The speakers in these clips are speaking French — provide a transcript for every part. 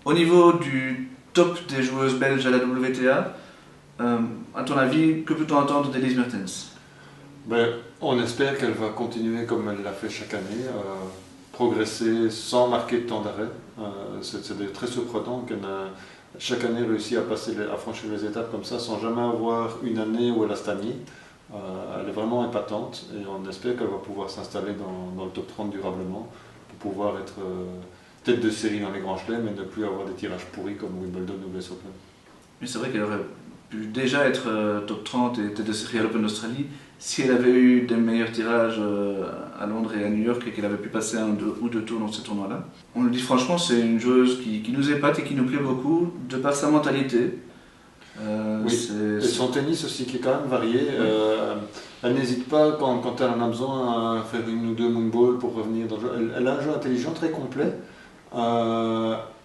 Au niveau du top des joueuses belges à la WTA, à ton avis, que peut-on attendre d'Elise Mertens? Ben, on espère qu'elle va continuer comme elle l'a fait chaque année, progresser sans marquer de temps d'arrêt. C'est très surprenant qu'elle a chaque année réussi à franchir les étapes comme ça sans jamais avoir une année où elle a stagné. Elle est vraiment épatante et on espère qu'elle va pouvoir s'installer dans le top 30 durablement pour pouvoir être tête de série dans les grands chelems et ne plus avoir des tirages pourris comme Wimbledon ou l'US Open. Mais c'est vrai qu'elle aurait pu déjà être top 30 et tête de série à l'Open d'Australie si elle avait eu des meilleurs tirages à Londres et à New York et qu'elle avait pu passer ou deux tours dans ces tournois-là. On le dit franchement, c'est une joueuse qui nous épate et qui nous plaît beaucoup de par sa mentalité. Oui, et son tennis aussi qui est quand même varié. Elle n'hésite pas quand elle en a besoin à faire une ou deux moonballs pour revenir dans le jeu. Elle a un jeu intelligent très complet.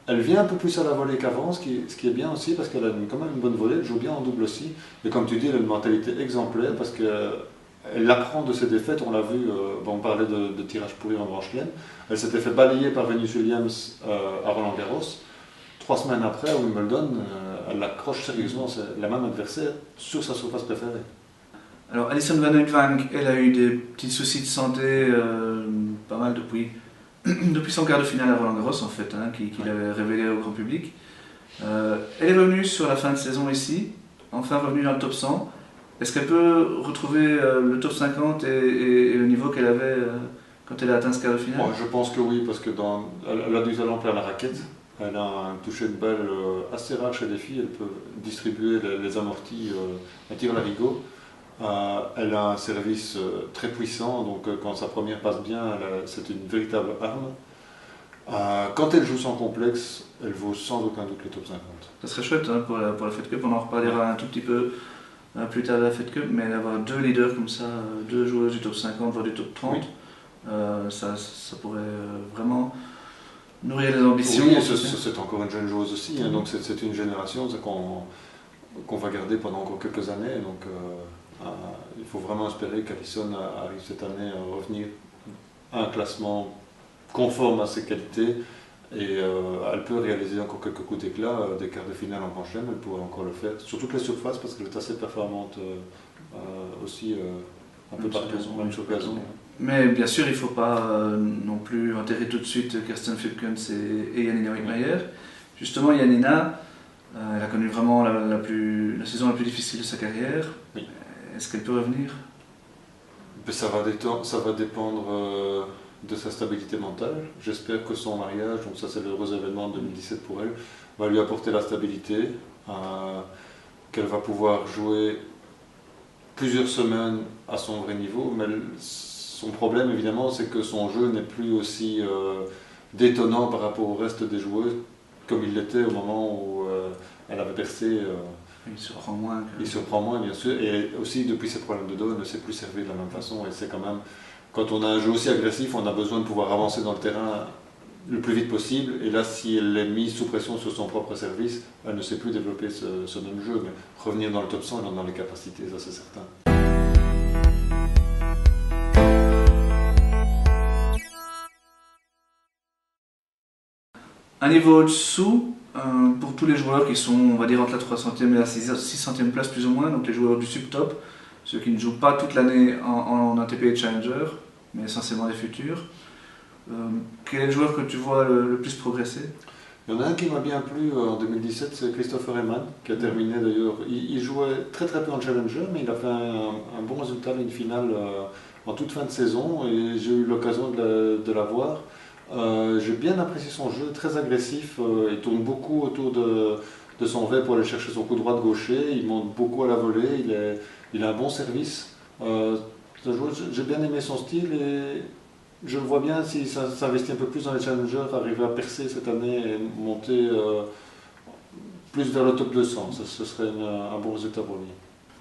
Elle vient un peu plus à la volée qu'avant, ce qui est bien aussi parce qu'elle a quand même une bonne volée, elle joue bien en double aussi. Et comme tu dis, elle a une mentalité exemplaire parce qu'elle apprend de ses défaites. On l'a vu, on parlait de tirage pourri en Grand Chelem. Elle s'était fait balayer par Venus Williams à Roland-Garros. 3 semaines après, à Wimbledon, elle accroche sérieusement la même adversaire sur sa surface préférée. Alors Alison Van Uytvanck, elle a eu des petits soucis de santé, pas mal depuis son quart de finale à Roland-Garros en fait, qu'il avait révélé au grand public. Elle est revenue sur la fin de saison ici, enfin revenue dans le top 100. Est-ce qu'elle peut retrouver le top 50 et le niveau qu'elle avait quand elle a atteint ce quart de finale? Bon, je pense que oui, parce qu'elle a du talent plein la raquette. Elle a un toucher de balle assez rare chez les filles. Elle peut distribuer les amortis à tir larigot. Elle a un service très puissant, donc quand sa première passe bien, c'est une véritable arme. Quand elle joue sans complexe, elle vaut sans aucun doute le top 50. Ça serait chouette pour la Fed Cup, on en reparlera un tout petit peu plus tard de la Fed Cup, mais d'avoir deux leaders comme ça, deux joueuses du top 50, voire du top 30, oui. Ça pourrait vraiment nourrir les ambitions. Oui, c'est encore une jeune joueuse aussi, donc c'est une génération qu'on va garder pendant encore quelques années. Donc il faut vraiment espérer qu'Alison arrive cette année à revenir à un classement conforme à ses qualités et elle peut réaliser encore quelques coups d'éclat des quarts de finale en Grand Chelem, elle pourrait encore le faire sur toutes les surfaces parce qu'elle est assez performante aussi un peu partout, même sur gazon. Mais bien sûr, il ne faut pas non plus enterrer tout de suite Kirsten Flipkens et Janina Wickmayer. Justement, Janina, elle a connu vraiment la saison la plus difficile de sa carrière. Oui. Est-ce qu'elle peut revenir? Ça va dépendre de sa stabilité mentale. J'espère que son mariage, donc ça c'est l'heureux événement de 2017 pour elle, va lui apporter la stabilité, qu'elle va pouvoir jouer plusieurs semaines à son vrai niveau, mais son problème évidemment c'est que son jeu n'est plus aussi détonnant par rapport au reste des joueuses comme il l'était au moment où elle avait percé. Il se prend moins. Il se prend moins bien sûr, et aussi depuis ses problèmes de dos, elle ne sait plus servir de la même façon, et c'est quand même, quand on a un jeu aussi agressif, on a besoin de pouvoir avancer dans le terrain le plus vite possible, et là si elle est mise sous pression sur son propre service, elle ne sait plus développer ce même jeu, mais revenir dans le top 100, elle en a les capacités, ça c'est certain. Un niveau au-dessous, pour tous les joueurs qui sont, on va dire, entre la 300e et la 600e place plus ou moins, donc les joueurs du subtop, ceux qui ne jouent pas toute l'année en ATP et Challenger, mais essentiellement les futurs. Quel est le joueur que tu vois le plus progresser? Il y en a un qui m'a bien plu en 2017, c'est Christopher Ehman, qui a terminé d'ailleurs. Il jouait très peu en Challenger, mais il a fait un bon résultat, une finale en toute fin de saison, et j'ai eu l'occasion de la voir. J'ai bien apprécié son jeu, très agressif, il tourne beaucoup autour de son V pour aller chercher son coup droit de gaucher, il monte beaucoup à la volée, il a un bon service. J'ai bien aimé son style et je le vois bien s'il s'investit un peu plus dans les challengers, arriver à percer cette année et monter plus vers le top 200, ce serait un bon résultat pour lui.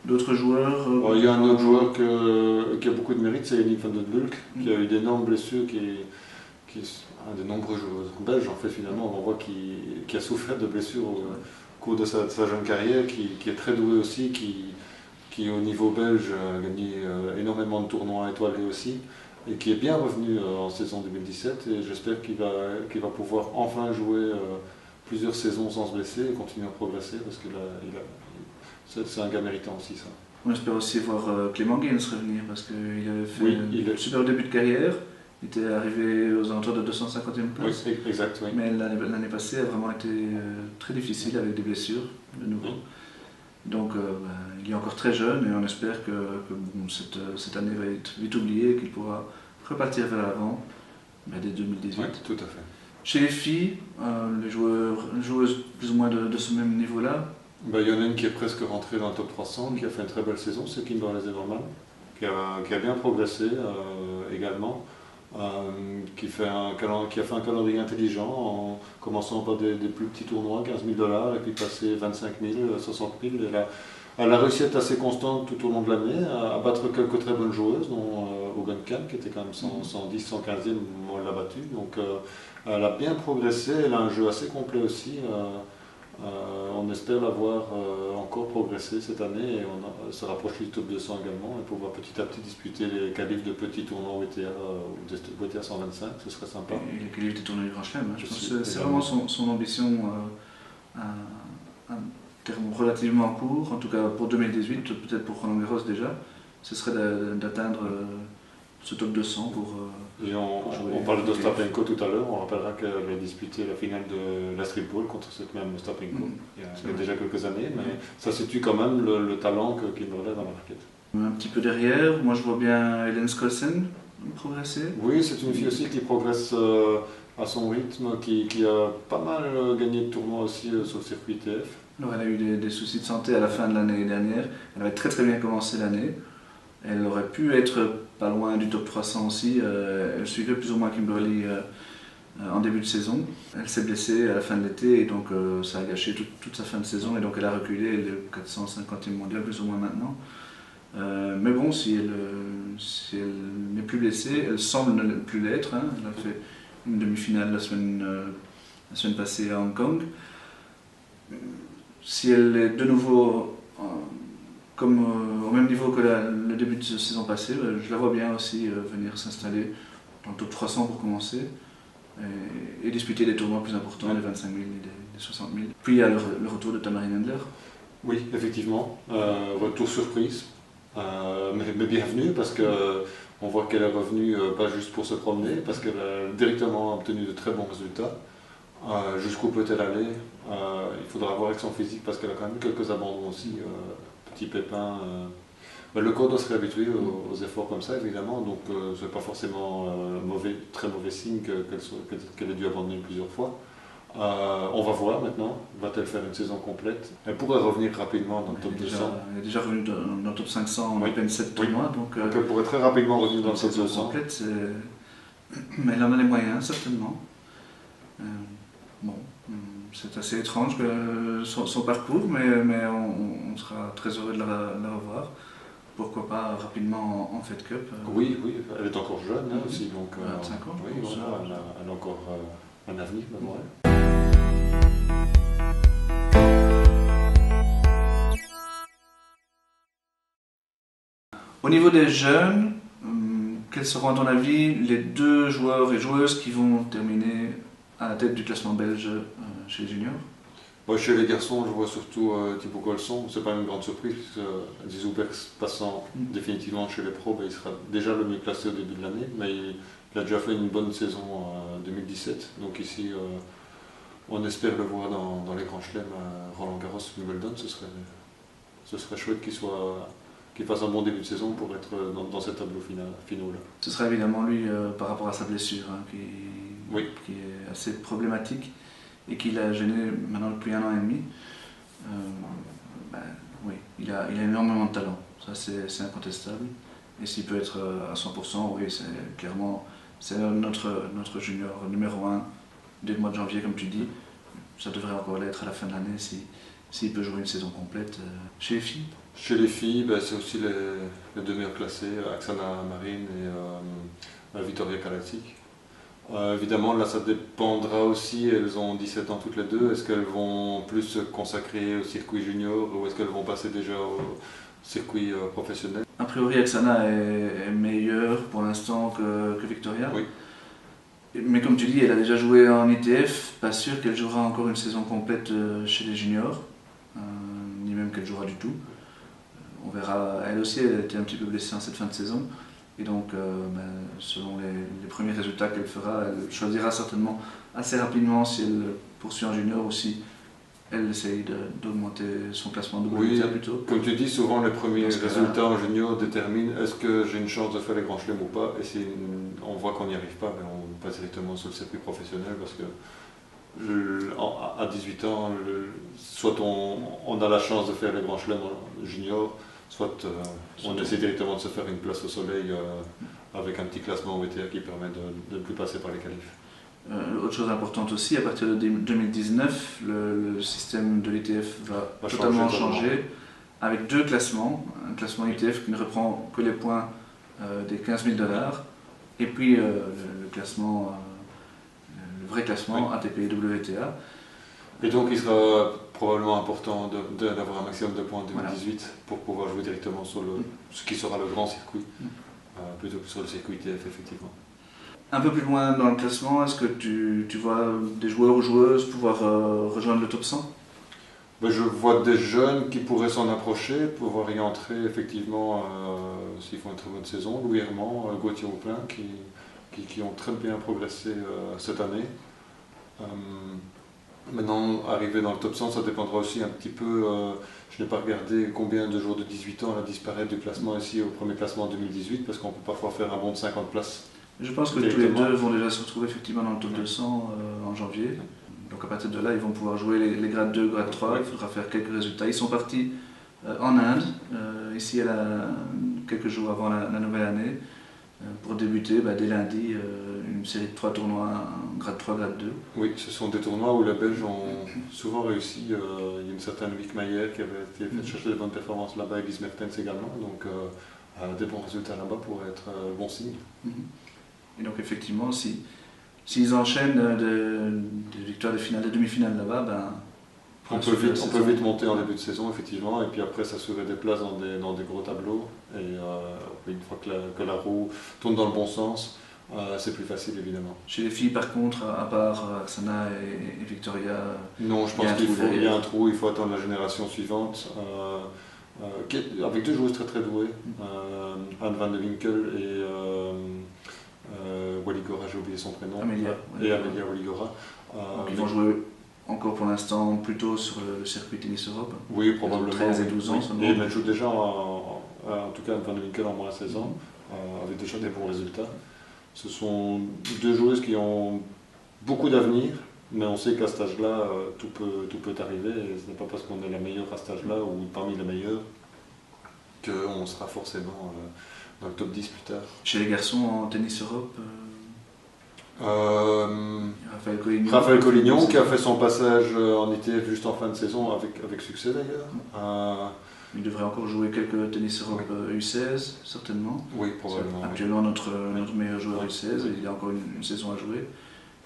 D'autres joueurs Il y a un autre joueur qui a beaucoup de mérite, c'est Yannick van den Bulck, qui a eu d'énormes blessures, qui est un des nombreux joueurs belges en fait finalement, on voit qui a souffert de blessures au cours de sa jeune carrière, qui est très doué aussi, qui au niveau belge a gagné énormément de tournois étoilés aussi, et qui est bien revenu en saison 2017, et j'espère qu'il va pouvoir enfin jouer plusieurs saisons sans se blesser et continue à progresser parce que c'est un gars méritant aussi ça. On espère aussi voir Clément Gaines revenir parce qu'il avait fait Oui, un super début de carrière. Il était arrivé aux alentours de 250e place. Oui, exact, oui. Mais l'année passée a vraiment été très difficile avec des blessures de nouveau. Oui. Donc il est encore très jeune et on espère que cette année va être vite oubliée et qu'il pourra repartir vers l'avant dès 2018. Oui, tout à fait. Chez les filles, les joueuses plus ou moins de ce même niveau-là. Il y en a une qui est presque rentrée dans le top 300, qui a fait une très belle saison, c'est Kimberly Zimmerman, qui a bien progressé également, qui a fait un calendrier intelligent en commençant par des plus petits tournois, 15 000 $ et puis passer 25 000, 60 000. Elle a réussi à être assez constante tout au long de l'année, à battre quelques très bonnes joueuses, dont Hogan Khan, qui était quand même 110, 115e, elle l'a battu. Donc elle a bien progressé, elle a un jeu assez complet aussi. On espère la voir encore progresser cette année et se rapprocher du top 200 également et pouvoir petit à petit disputer les qualifs de petits tournois WTA ou de WTA 125, ce serait sympa. Et les qualifs des tournois du Grand Chelem, je pense que c'est vraiment son ambition à terme relativement court, en tout cas pour 2018, peut-être pour Roland Garros déjà, ce serait d'atteindre ce top 200 pour... on parle d'Ostapenko tout à l'heure, on rappellera qu'elle a disputé la finale de l'Astrid Ball contre cette même Ostapenko il y a déjà quelques années, mais ça situe quand même le talent Kimberly a dans la raquette. Un petit peu derrière, moi je vois bien Hélène Skolsen progresser. Oui, c'est une fille aussi qui progresse à son rythme, qui a pas mal gagné de tournois aussi sur le circuit ITF. Alors elle a eu des soucis de santé à la fin de l'année dernière, elle avait très bien commencé l'année. Elle aurait pu être pas loin du top 300 aussi. Elle suivait plus ou moins Kimberly en début de saison. Elle s'est blessée à la fin de l'été et donc ça a gâché toute sa fin de saison et donc elle a reculé. Elle est au 450e mondial plus ou moins maintenant. Mais bon, si elle n'est plus blessée, elle semble ne plus l'être. Hein. Elle a fait une demi-finale la semaine passée à Hong Kong. Si elle est de nouveau au même niveau que le début de la saison passée, je la vois bien aussi venir s'installer dans le top 300 pour commencer et disputer des tournois plus importants, les 25 000 et les 60 000. Puis il y a le retour de Tamarine Endler. Oui, effectivement, retour surprise, mais bienvenue parce qu'on voit qu'elle est revenue pas juste pour se promener, parce qu'elle a directement obtenu de très bons résultats. Jusqu'où peut-elle aller? Il faudra voir avec son physique parce qu'elle a quand même quelques abandons aussi. Petit pépin. Le corps doit se réhabituer aux efforts comme ça, évidemment, donc ce n'est pas forcément très mauvais signe qu'elle ait dû abandonner plusieurs fois. On va voir maintenant, va-t-elle faire une saison complète? Elle pourrait revenir rapidement dans le top 200. Elle est déjà revenue dans le top 500 en à peine 7 tournois. Donc elle pourrait très rapidement revenir dans le top 200. Complète, mais elle en a les moyens, certainement. Bon. C'est assez étrange son parcours, mais on sera très heureux de la revoir. Pourquoi pas rapidement en Fed Cup. Oui, elle est encore jeune aussi, donc 25 ans. Oui, voilà, elle a encore un avenir devant elle. Au niveau des jeunes, quels seront à ton avis les 2 joueurs et joueuses qui vont terminer à la tête du classement belge chez les juniors? Chez les garçons, je vois surtout Thibaut Colson. C'est pas une grande surprise, puisque Zizou Bergs passant définitivement chez les pros, il sera déjà le mieux classé au début de l'année, mais il a déjà fait une bonne saison en 2017. Donc ici, on espère le voir dans les grands chelems Roland Garros, Wimbledon. Ce serait chouette qu'il fasse un bon début de saison pour être dans ce tableau final. Ce sera évidemment lui par rapport à sa blessure, qui est assez problématique et qui l'a gêné maintenant depuis 1 an et demi. Oui, il a énormément de talent, ça c'est incontestable. Et s'il peut être à 100%, oui, c'est notre junior numéro 1 dès le mois de janvier, comme tu dis. Ça devrait encore l'être à la fin de l'année s'il peut jouer une saison complète. Chez les filles? Chez les filles, c'est aussi les 2 meilleurs classés, Aksana Marin et Victoria Kalacic. Évidemment, là ça dépendra aussi, elles ont 17 ans toutes les deux, est-ce qu'elles vont plus se consacrer au circuit junior ou est-ce qu'elles vont passer déjà au circuit professionnel? A priori, Aksana est meilleure pour l'instant que Victoria. Oui. Mais comme tu dis, elle a déjà joué en ITF, pas sûr qu'elle jouera encore une saison complète chez les juniors, ni même qu'elle jouera du tout. On verra, elle aussi elle a été un petit peu blessée en cette fin de saison, et donc selon les premiers résultats qu'elle fera, elle choisira certainement assez rapidement si elle poursuit en junior ou si elle essaye d'augmenter son classement de WTA plutôt. Comme tu dis, souvent les premiers résultats en junior déterminent est-ce que j'ai une chance de faire les grands chelems ou pas, et si on voit qu'on n'y arrive pas, ben on passe directement sur le circuit professionnel parce que à 18 ans, soit on a la chance de faire les grands chelems junior, soit on essaie directement de se faire une place au soleil avec un petit classement WTA qui permet de ne plus passer par les qualifs. Autre chose importante aussi, à partir de 2019, le système de l'ITF va totalement changer avec deux classements. Un classement ITF qui ne reprend que les points des 15 000 $, et puis le classement, le vrai classement ATP WTA. Et donc il sera probablement important d'avoir un maximum de points en 2018 pour pouvoir jouer directement sur ce qui sera le grand circuit, plutôt que sur le circuit ITF effectivement. Un peu plus loin dans le classement, est-ce que tu vois des joueurs ou joueuses pouvoir rejoindre le top 100 ? Ben, je vois des jeunes qui pourraient s'en approcher, pouvoir y entrer effectivement s'ils font une très bonne saison. Louis Herman, Gauthier Aupin qui ont très bien progressé cette année. Maintenant, arriver dans le top 100, ça dépendra aussi un petit peu. Je n'ai pas regardé combien de joueurs de 18 ans a disparu du classement ici au premier classement en 2018 parce qu'on peut parfois faire un bond de 50 places. Je pense que tous les deux vont déjà se retrouver effectivement dans le top 200 en janvier. Donc à partir de là, ils vont pouvoir jouer les grades 2, grades 3. Il faudra faire quelques résultats. Ils sont partis en Inde, ici quelques jours avant la nouvelle année, pour débuter dès lundi une série de 3 tournois, grade 3, grade 2. Oui, ce sont des tournois où les Belges ont souvent réussi. Il y a une certaine Wick Mayer qui avait été fait chercher de bonnes performances là-bas, et Lise Mertens également. Donc des bons résultats là-bas pourraient être bon signe. Et donc effectivement, s'ils enchaînent des victoires de finale, des demi-finales là-bas, on peut vite monter en début de saison, effectivement, et puis après s'assurer des places dans des gros tableaux. Et une fois que la roue tourne dans le bon sens, c'est plus facile, évidemment. Chez les filles, par contre, à part Aksana et Victoria, non, je pense qu'il y a un trou, il faut attendre la génération suivante. Avec deux joueuses très très douées, Anne van de Winkel et Waligora, j'ai oublié son prénom, et Amelia Waligora. Donc ils vont jouer encore pour l'instant plutôt sur le circuit Tennis Europe. Oui, probablement. 13 et 12 ans. Et elle joue déjà, en tout cas Anne van de Winkel en moins 16 ans, avec déjà des bons résultats. Ce sont deux joueuses qui ont beaucoup d'avenir, mais on sait qu'à cet âge-là, tout peut arriver. Et ce n'est pas parce qu'on est la meilleure à cet âge-là, ou parmi les meilleurs, qu'on sera forcément dans le top 10 plus tard. Chez les garçons en Tennis Europe Raphaël Collignon qui a fait son passage en ITF juste en fin de saison avec succès d'ailleurs. Il devrait encore jouer quelques Tennis Europe U16 certainement. Oui, probablement. Actuellement notre meilleur joueur U16, il a encore une saison à jouer,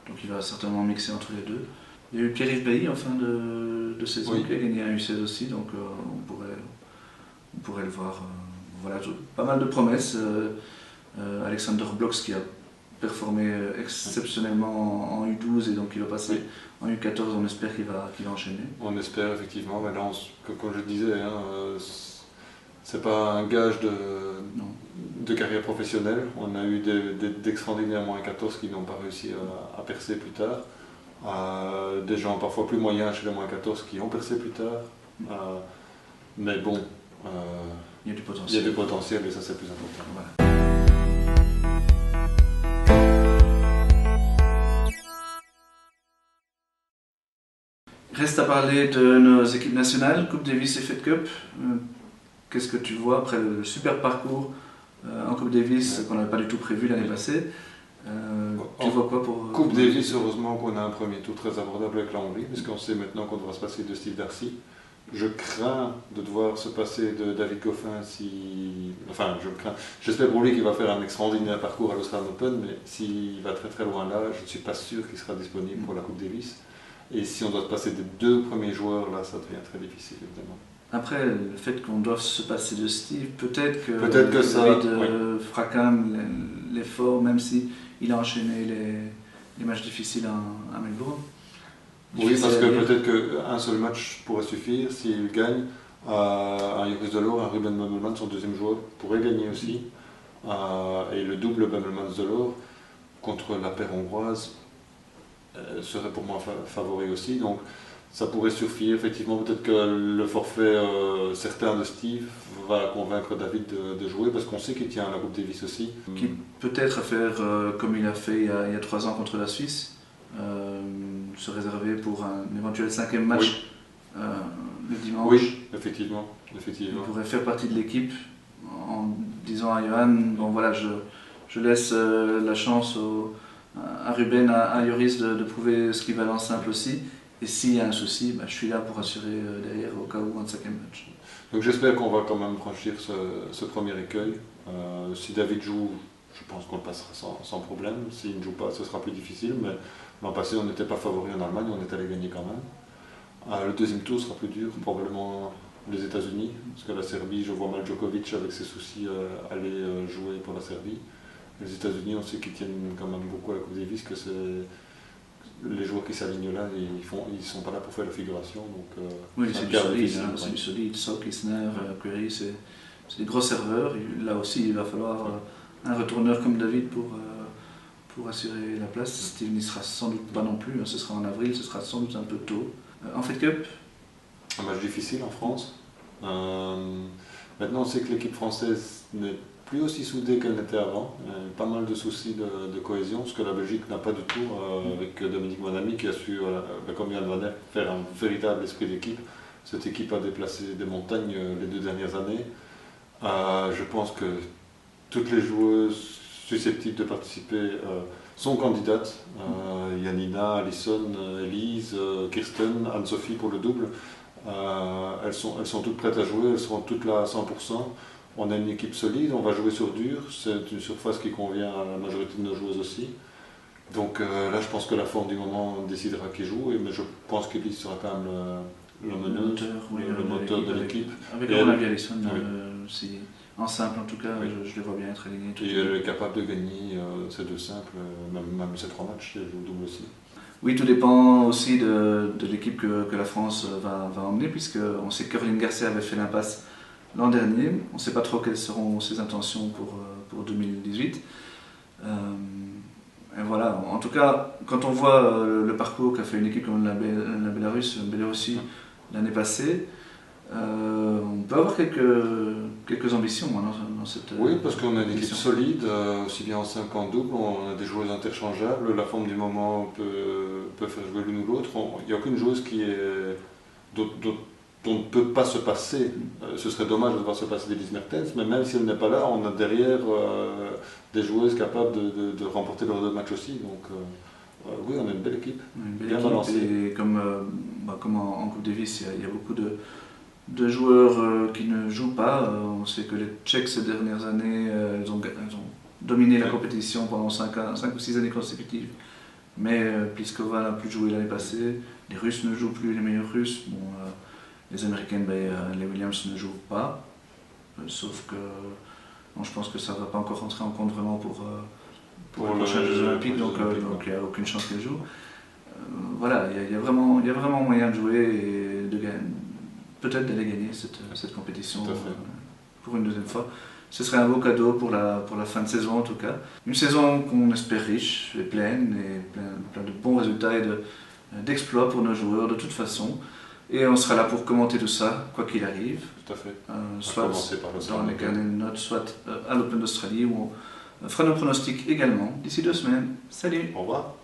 donc il va certainement mixer entre les deux. Il y a eu Pierre-Yves Bailly en fin de saison qui a gagné un U16 aussi, donc on pourrait le voir. Voilà, pas mal de promesses. Alexander Bloks qui a performé exceptionnellement en U12 et donc il va passer en U14, on espère qu'il va enchaîner. On espère effectivement, mais là, comme je le disais, c'est pas un gage de carrière professionnelle. On a eu d'extraordinaires moins 14 qui n'ont pas réussi à percer plus tard. Des gens parfois plus moyens chez les moins 14 qui ont percé plus tard. Mais bon, il y a du potentiel. Il y a du potentiel et ça c'est le plus important. Voilà. Reste à parler de nos équipes nationales, Coupe Davis et Fed Cup. Qu'est-ce que tu vois après le super parcours en Coupe Davis qu'on n'avait pas du tout prévu l'année passée? Tu vois quoi pour Coupe Davis? Heureusement qu'on a un premier tour très abordable avec la Hongrie, puisqu'on sait maintenant qu'on devra se passer de Steve Darcy. Je crains de devoir se passer de David Goffin j'espère pour lui qu'il va faire un extraordinaire parcours à l'Australian Open, mais s'il va très très loin là, je ne suis pas sûr qu'il sera disponible pour la Coupe Davis. Et si on doit se passer des deux premiers joueurs, là, ça devient très difficile, évidemment. Après, le fait qu'on doive se passer de Steve, peut-être que ça fera quand même l'effort, même si il a enchaîné les matchs difficiles à Melbourne. Oui, parce que peut-être qu'un seul match pourrait suffire. S'il gagne, un Joris de l'Or, un Ruben Bummelmans, son deuxième joueur, pourrait gagner aussi. Et le double Bummelmans de l'Or contre la paire hongroise serait pour moi favori aussi. Donc ça pourrait suffire. Effectivement, peut-être que le forfait certain de Steve va convaincre David de jouer parce qu'on sait qu'il tient à la Coupe Davis aussi. Qui peut-être à faire comme il a fait il y a 3 ans contre la Suisse. Se réserver pour un éventuel 5e match le dimanche. Oui, effectivement. Il pourrait faire partie de l'équipe en disant à Johan, bon voilà, je laisse la chance à Ruben, à Joris de prouver ce qu'il va en simple aussi. Et s'il y a un souci, je suis là pour assurer derrière au cas où un 5e match. Donc j'espère qu'on va quand même franchir ce premier écueil. Si David joue, je pense qu'on le passera sans problème. S'il ne joue pas, ce sera plus difficile. Mais l'an passé, on n'était pas favori en Allemagne, on est allé gagner quand même. Le deuxième tour sera plus dur, probablement les États-Unis, parce que la Serbie, je vois mal Djokovic avec ses soucis aller jouer pour la Serbie. Les États-Unis, on sait qu'ils tiennent quand même beaucoup à la Coupe Davis, que les joueurs qui s'alignent là, ils sont pas là pour faire la figuration. Donc, oui, c'est du solide. Sock, Isner, Curry, c'est des gros serveurs. Et là aussi, il va falloir un retourneur comme David pour assurer la place. Steve n'y sera sans doute pas non plus, ce sera en avril, ce sera sans doute un peu tôt. En Fed Cup, un match difficile en France. Maintenant, on sait que l'équipe française n'est plus aussi soudée qu'elle n'était avant. Il y a pas mal de soucis de cohésion, ce que la Belgique n'a pas du tout, avec Dominique Monami qui a su, comme Yann Van Eyck, faire un véritable esprit d'équipe. Cette équipe a déplacé des montagnes les 2 dernières années. Je pense que toutes les joueuses susceptibles de participer sont candidates. Yanina, Alison, Elise, Kirsten, Anne-Sophie pour le double. Elles sont toutes prêtes à jouer, elles seront toutes là à 100%. On a une équipe solide, on va jouer sur dur, c'est une surface qui convient à la majorité de nos joueuses aussi. Donc là, je pense que la forme du moment décidera qui joue, mais je pense qu'Elise sera quand même le moteur de l'équipe. Avec mon avis, Alison, en simple en tout cas, je les vois bien être alignés. Et elle est capable de gagner ces 2 simples, même ces 3 matchs, elle joue double aussi. Oui, tout dépend aussi de l'équipe que la France va emmener, puisqu'on sait que Caroline Garcia avait fait l'impasse l'an dernier. On ne sait pas trop quelles seront ses intentions pour 2018. Et voilà, en tout cas, quand on voit le parcours qu'a fait une équipe comme la Biélorussie l'année passée, on peut avoir quelques ambitions dans cette. Oui, parce qu'on a une équipe solide, aussi bien en 5 qu'en double, on a des joueuses interchangeables, la forme du moment peut faire jouer l'une ou l'autre. Il n'y a aucune joueuse dont on ne peut pas se passer. Ce serait dommage de devoir se passer d'Elise Mertens, mais même si elle n'est pas là, on a derrière des joueuses capables de remporter leurs 2 matchs aussi. Donc oui, on a une belle équipe. Bien balancée. Et comme en Coupe Davis, il y a beaucoup de joueurs qui ne jouent pas. On sait que les Tchèques ces dernières années, elles ont dominé la compétition pendant 5 ou 6 années consécutives. Mais Pliskova n'a plus joué l'année passée. Les Russes ne jouent plus, les meilleurs Russes. Les Américaines, les Williams ne jouent pas. Sauf que je pense que ça ne va pas encore rentrer en compte vraiment pour les prochains Jeux Olympiques. Donc il n'y a aucune chance qu'elles jouent. Voilà, il y a vraiment moyen de jouer et de gagner. Peut-être d'aller gagner cette compétition pour une 2e fois. Ce serait un beau cadeau pour la fin de saison en tout cas. Une saison qu'on espère riche et pleine, et plein de bons résultats et d'exploits pour nos joueurs de toute façon. Et on sera là pour commenter tout ça, quoi qu'il arrive. Tout à fait. Soit dans les carnets de notes, soit à l'Open d'Australie où on fera nos pronostics également d'ici 2 semaines. Salut! Au revoir!